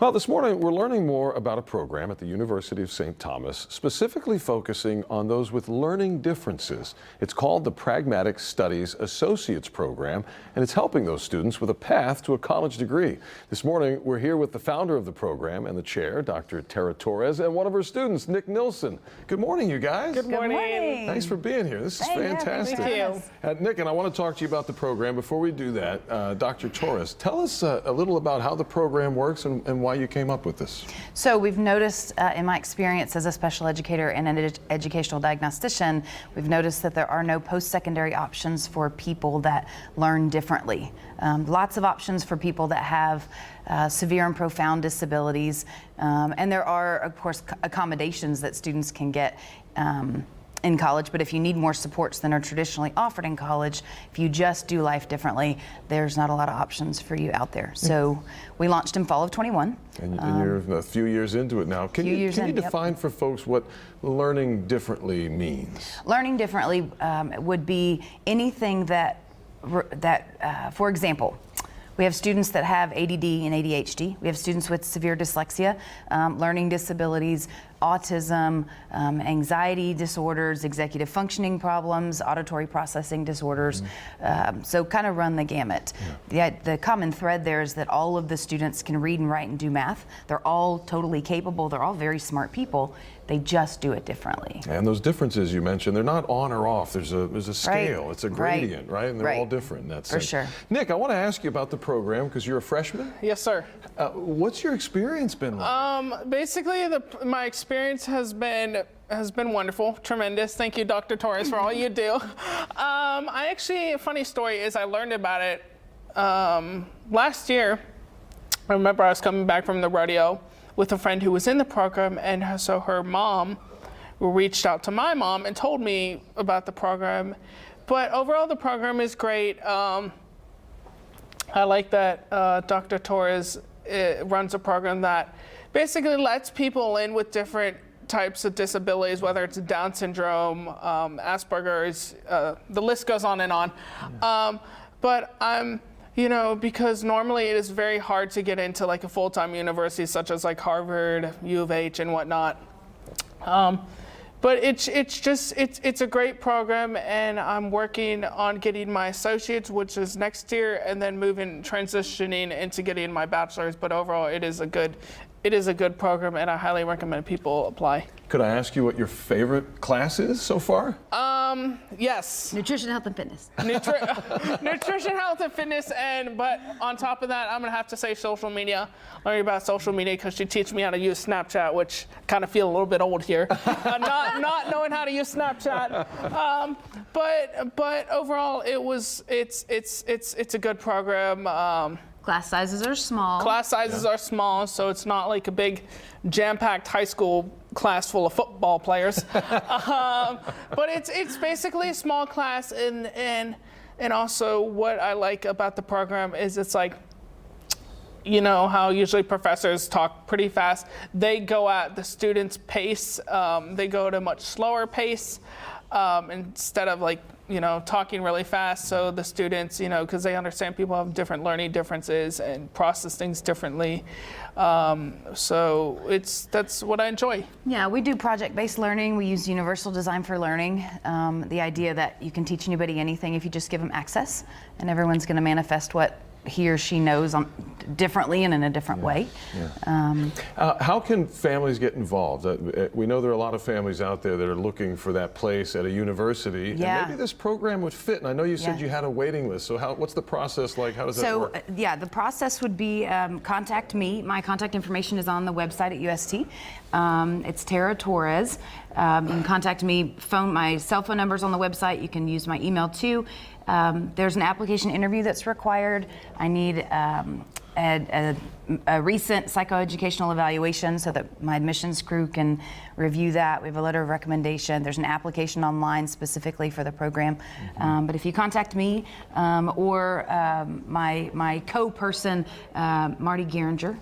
Well, this morning we're learning more about a program at the University of St. Thomas, specifically focusing on those with learning differences. It's called the Pragmatic Studies Associates Program, and it's helping those students with a path to a college degree. This morning we're here with the founder of the program and the chair, Dr. Tara Torres, and one of her students, Nick Nilsson. Good morning, you guys. Good morning. Thanks for being here. This is fantastic. Thank you. Nick, and I want to talk to you about the program. Before we do that, Dr. Torres, tell us a little about how the program works and why you came up with this. So we've noticed in my experience as a special educator and an educational diagnostician, we've noticed that there are no post-secondary options for people that learn differently. Lots of options for people that have severe and profound disabilities, and there are, of course, accommodations that students can get in college, but if you need more supports than are traditionally offered in college, if you just do life differently, there's not a lot of options for you out there. So we launched in fall of 21. And you're a few years into it now. Can you define for folks what learning differently means? Learning differently would be anything that, for example, we have students that have ADD and ADHD. We have students with severe dyslexia, learning disabilities, autism, anxiety disorders, executive functioning problems, auditory processing disorders. So kind of run the gamut. The common thread there is that all of the students can read and write and do math. They're all totally capable. They're all very smart people. They just do it differently. And those differences you mentioned, they're not on or off. There's a scale. It's a gradient, right? And they're all different in that sense. For sure. Nick, I want to ask you about the program because you're a freshman. Yes, sir. What's your experience been like? Basically, my experience has been wonderful, tremendous. Thank you, Dr. Torres, for all you do. A funny story is I learned about it last year. I remember I was coming back from the rodeo with a friend who was in the program, and so her mom reached out to my mom and told me about the program. But overall, the program is great. I like that Dr. Torres runs a program that basically lets people in with different types of disabilities, whether it's Down syndrome, Asperger's, the list goes on and on. But because normally it is very hard to get into like a full-time university such as like Harvard, U of H, and whatnot. But it's a great program, and I'm working on getting my associates, which is next year, and then transitioning into getting my bachelor's. But overall, it is a good program, and I highly recommend people apply. Could I ask you what your favorite class is so far? Yes. Nutrition, health, and fitness. Nutrition, health, and fitness, but on top of that, I'm gonna have to say social media. Learning about social media because she teaches me how to use Snapchat, which kind of feel a little bit old here. Not knowing how to use Snapchat. But overall, it's a good program. Class sizes are small. Class sizes are small, so it's not like a big jam-packed high school class full of football players. But it's basically a small class, and also what I like about the program is it's like, how usually professors talk pretty fast. They go at the students' pace. They go at a much slower pace instead of talking really fast. So the students, because they understand people have different learning differences and process things differently. So that's what I enjoy. Yeah, we do project-based learning. We use universal design for learning. The idea that you can teach anybody anything if you just give them access, and everyone's going to manifest what he or she knows differently and in a different way. How can families get involved? We know there are a lot of families out there that are looking for that place at a university, and maybe this program would fit. And I know you said you had a waiting list, so what's the process like? How does that work? The process would be contact me. My contact information is on the website at UST. It's Tara Torres. You can contact me. My cell phone number's on the website. You can use my email too. There's an application interview that's required. I need a recent psychoeducational evaluation so that my admissions crew can review that. We have a letter of recommendation. There's an application online specifically for the program. But if you contact me or my co-person, Marty Geringer,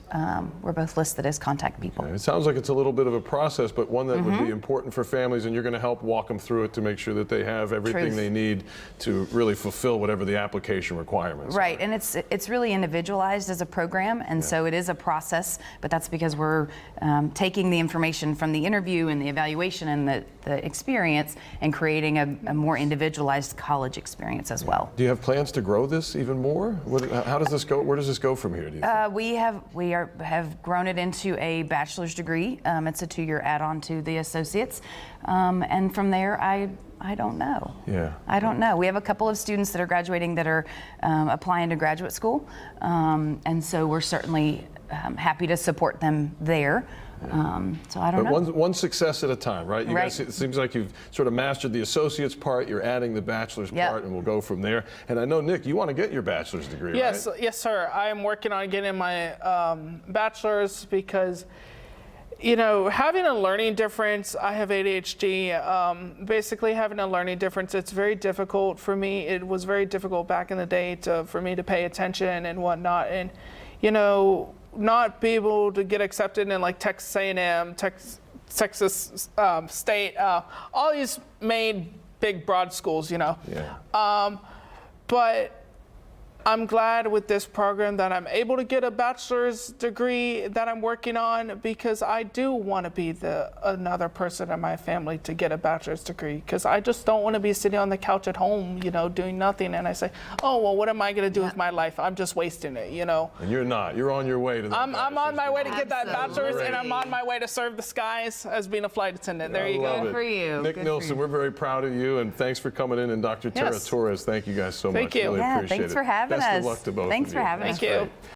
we're both listed as contact people. It sounds like it's a little bit of a process, but one that would be important for families, and you're going to help walk them through it to make sure that they have everything they need to really fulfill whatever the application requirements are. And it's really individualized as as a program, and so it is a process, but that's because we're taking the information from the interview and the evaluation and the experience and creating a more individualized college experience as well. Do you have plans to grow this even more? How does this go? Where does this go from here, do you think? We have grown it into a bachelor's degree. It's a 2-year add-on to the associates, and from there, I don't know. Yeah. I don't know. We have a couple of students that are graduating that are applying to graduate school, and so we're certainly happy to support them there. So I don't know. But one success at a time, right? You Right. guys, it seems like you've sort of mastered the associate's part, you're adding the bachelor's Yep. part, and we'll go from there. And I know, Nick, you want to get your bachelor's degree, Yes, right? yes, sir. I am working on getting my bachelor's because, you know, having a learning difference, I have ADHD, basically having a learning difference, it's very difficult for me. It was very difficult back in the day for me to pay attention and whatnot. And, you know, not be able to get accepted in like Texas A&M, Texas State, all these main big broad schools, you know. Yeah. But I'm glad with this program that I'm able to get a bachelor's degree that I'm working on, because I do want to be another person in my family to get a bachelor's degree, because I just don't want to be sitting on the couch at home, you know, doing nothing. And I say, oh, well, what am I going to do with my life? I'm just wasting it, you know. And you're not. You're on your way to that. I'm on my way to get that Absolutely. bachelor's, and I'm on my way to serve the skies as being a flight attendant. There you I love go. it. for you. Nick Good for Nilsson, you. we're very proud of you, and thanks for coming in. And Dr. Tara Yes. Torres, thank you guys so Thank much. you. Really Yeah, appreciate thanks it. for having Best us. of luck to both Thanks of for you. having Thank us. you. Great.